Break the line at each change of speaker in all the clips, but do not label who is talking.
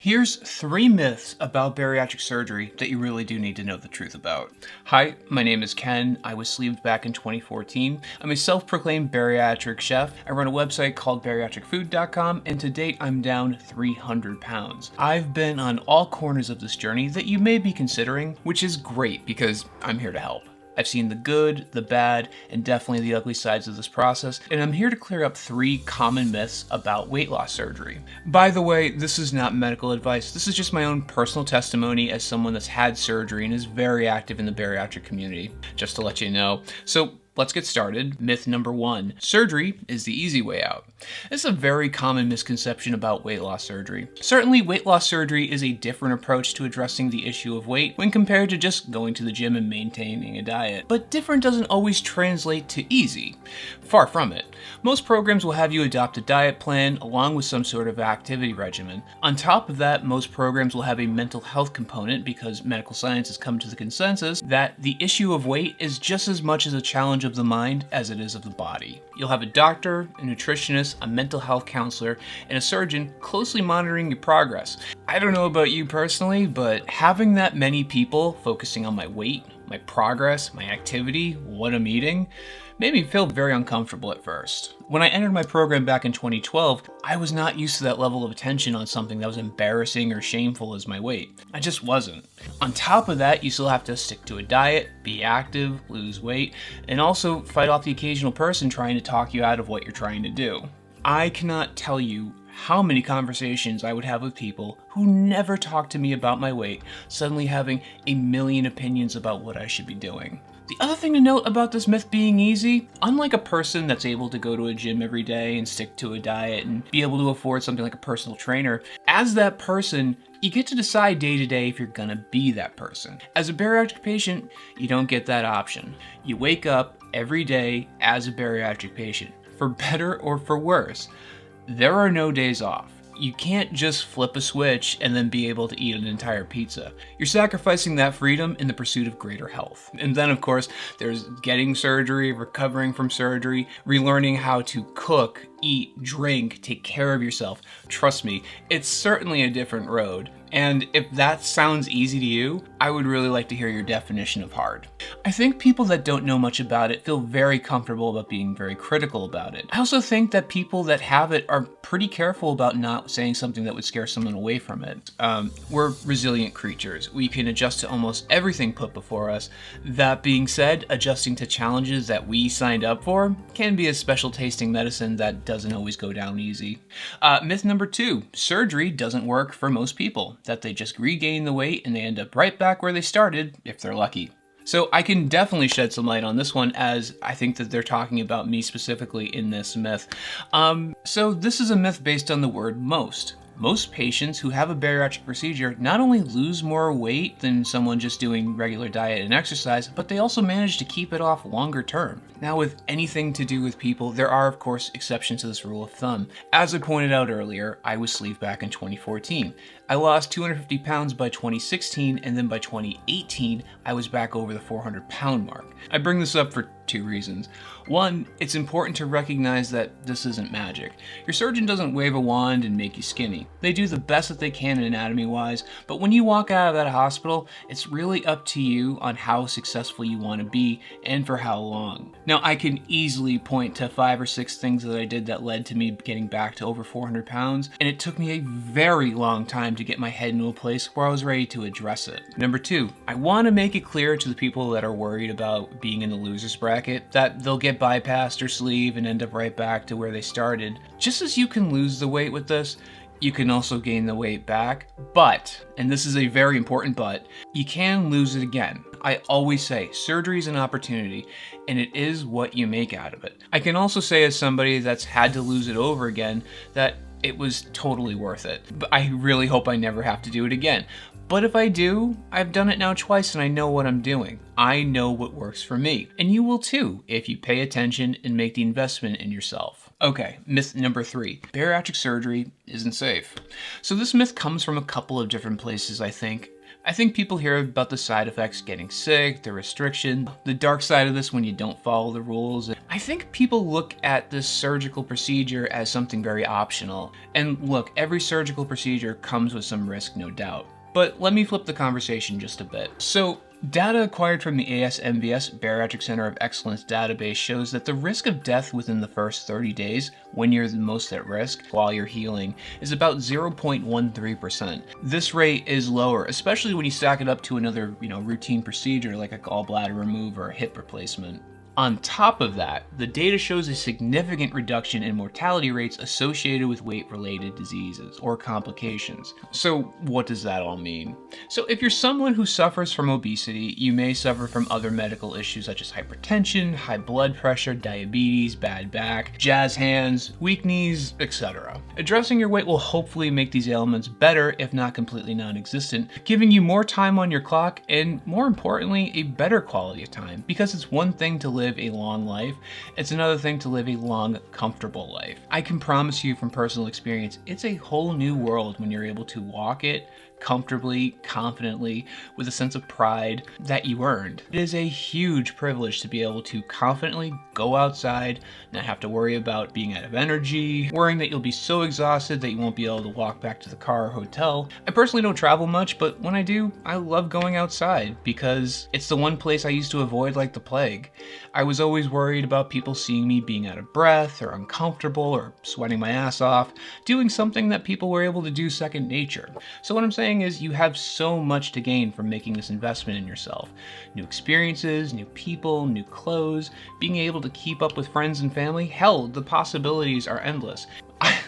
Here's 3 myths about bariatric surgery that you really do need to know the truth about. Hi, my name is Ken. I was sleeved back in 2014. I'm a self-proclaimed bariatric chef. I run a website called bariatricfood.com, and to date I'm down 300 pounds. I've been on all corners of this journey that you may be considering, which is great because I'm here to help. I've seen the good, the bad, and definitely the ugly sides of this process, and I'm here to clear up 3 common myths about weight loss surgery. By the way, this is not medical advice. This is just my own personal testimony as someone that's had surgery and is very active in the bariatric community, just to let you know. So let's get started. Myth number 1, surgery is the easy way out. This is a very common misconception about weight loss surgery. Certainly, weight loss surgery is a different approach to addressing the issue of weight when compared to just going to the gym and maintaining a diet. But different doesn't always translate to easy. Far from it. Most programs will have you adopt a diet plan along with some sort of activity regimen. On top of that, most programs will have a mental health component because medical science has come to the consensus that the issue of weight is just as much as a challenge of the mind as it is of the body. You'll have a doctor, a nutritionist, a mental health counselor, and a surgeon closely monitoring your progress. I don't know about you personally, but having that many people focusing on my weight, my progress, my activity, what I'm eating, made me feel very uncomfortable at first. When I entered my program back in 2012, I was not used to that level of attention on something that was embarrassing or shameful as my weight. I just wasn't. On top of that, you still have to stick to a diet, be active, lose weight, and also fight off the occasional person trying to talk you out of what you're trying to do. I cannot tell you how many conversations I would have with people who never talked to me about my weight, suddenly having a million opinions about what I should be doing. The other thing to note about this myth being easy, unlike a person that's able to go to a gym every day and stick to a diet and be able to afford something like a personal trainer, as that person, you get to decide day to day if you're gonna be that person. As a bariatric patient, you don't get that option. You wake up every day as a bariatric patient, for better or for worse. There are no days off. You can't just flip a switch and then be able to eat an entire pizza. You're sacrificing that freedom in the pursuit of greater health. And then, of course, there's getting surgery, recovering from surgery, relearning how to cook, eat, drink, take care of yourself. Trust me, it's certainly a different road. And if that sounds easy to you, I would really like to hear your definition of hard. I think people that don't know much about it feel very comfortable about being very critical about it. I also think that people that have it are pretty careful about not saying something that would scare someone away from it. We're resilient creatures. We can adjust to almost everything put before us. That being said, adjusting to challenges that we signed up for can be a special tasting medicine that doesn't always go down easy. Myth number 2, surgery doesn't work for most people. That they just regain the weight and they end up right back where they started, if they're lucky. So I can definitely shed some light on this one, as I think that they're talking about me specifically in this myth. So this is a myth based on the word most. Most patients who have a bariatric procedure not only lose more weight than someone just doing regular diet and exercise, but they also manage to keep it off longer term. Now, with anything to do with people, there are of course exceptions to this rule of thumb. As I pointed out earlier, I was sleeved back in 2014. I lost 250 pounds by 2016, and then by 2018, I was back over the 400 pound mark. I bring this up for 2 reasons. One, it's important to recognize that this isn't magic. Your surgeon doesn't wave a wand and make you skinny. They do the best that they can anatomy-wise, but when you walk out of that hospital, it's really up to you on how successful you want to be and for how long. Now, I can easily point to 5 or 6 things that I did that led to me getting back to over 400 pounds, and it took me a very long time to get my head into a place where I was ready to address it. Number 2, I want to make it clear to the people that are worried about being in the losers bracket that they'll get bypassed or sleeve and end up right back to where they started. Just as you can lose the weight with this, you can also gain the weight back, but, and this is a very important but, you can lose it again. I always say surgery is an opportunity, and it is what you make out of it. I can also say, as somebody that's had to lose it over again, that it was totally worth it. But I really hope I never have to do it again. But if I do, I've done it now twice and I know what I'm doing. I know what works for me. And you will too, if you pay attention and make the investment in yourself. Okay, myth number 3. Bariatric surgery isn't safe. So this myth comes from a couple of different places, I think. I think people hear about the side effects, getting sick, the restriction, the dark side of this when you don't follow the rules. I think people look at this surgical procedure as something very optional. And look, every surgical procedure comes with some risk, no doubt. But let me flip the conversation just a bit. So, data acquired from the ASMBS Bariatric Center of Excellence database shows that the risk of death within the first 30 days, when you're the most at risk while you're healing, is about 0.13%. This rate is lower, especially when you stack it up to another, routine procedure like a gallbladder remove or a hip replacement. On top of that, the data shows a significant reduction in mortality rates associated with weight-related diseases or complications. So what does that all mean? So if you're someone who suffers from obesity, you may suffer from other medical issues such as hypertension, high blood pressure, diabetes, bad back, jazz hands, weak knees, etc. Addressing your weight will hopefully make these ailments better, if not completely non-existent, giving you more time on your clock and, more importantly, a better quality of time, because it's one thing to live a long life, it's another thing to live a long, comfortable life. I can promise you from personal experience, it's a whole new world when you're able to walk it comfortably, confidently, with a sense of pride that you earned. It is a huge privilege to be able to confidently go outside, not have to worry about being out of energy, worrying that you'll be so exhausted that you won't be able to walk back to the car or hotel. I personally don't travel much, but when I do, I love going outside because it's the one place I used to avoid like the plague. I was always worried about people seeing me being out of breath or uncomfortable or sweating my ass off, doing something that people were able to do second nature. So what I'm saying is you have so much to gain from making this investment in yourself. New experiences, new people, new clothes, being able to keep up with friends and family. Hell, the possibilities are endless.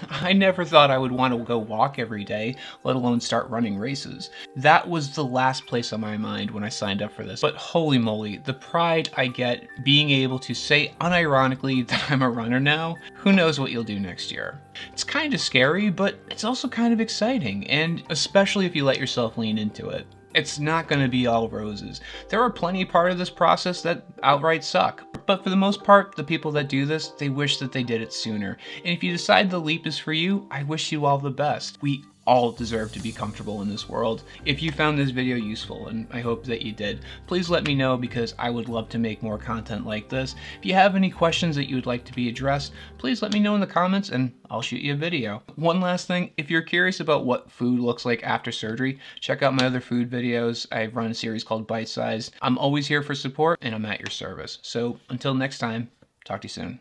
I never thought I would want to go walk every day, let alone start running races. That was the last place on my mind when I signed up for this. But holy moly, the pride I get being able to say unironically that I'm a runner now, who knows what you'll do next year. It's kind of scary, but it's also kind of exciting, and especially if you let yourself lean into it. It's not going to be all roses. There are plenty of parts of this process that outright suck. But for the most part, the people that do this, they wish that they did it sooner. And if you decide the leap is for you, I wish you all the best. We all deserve to be comfortable in this world. If you found this video useful, and I hope that you did, please let me know because I would love to make more content like this. If you have any questions that you would like to be addressed, please let me know in the comments and I'll shoot you a video. One last thing, if you're curious about what food looks like after surgery, check out my other food videos. I run a series called Bite Size. I'm always here for support and I'm at your service. So until next time, talk to you soon.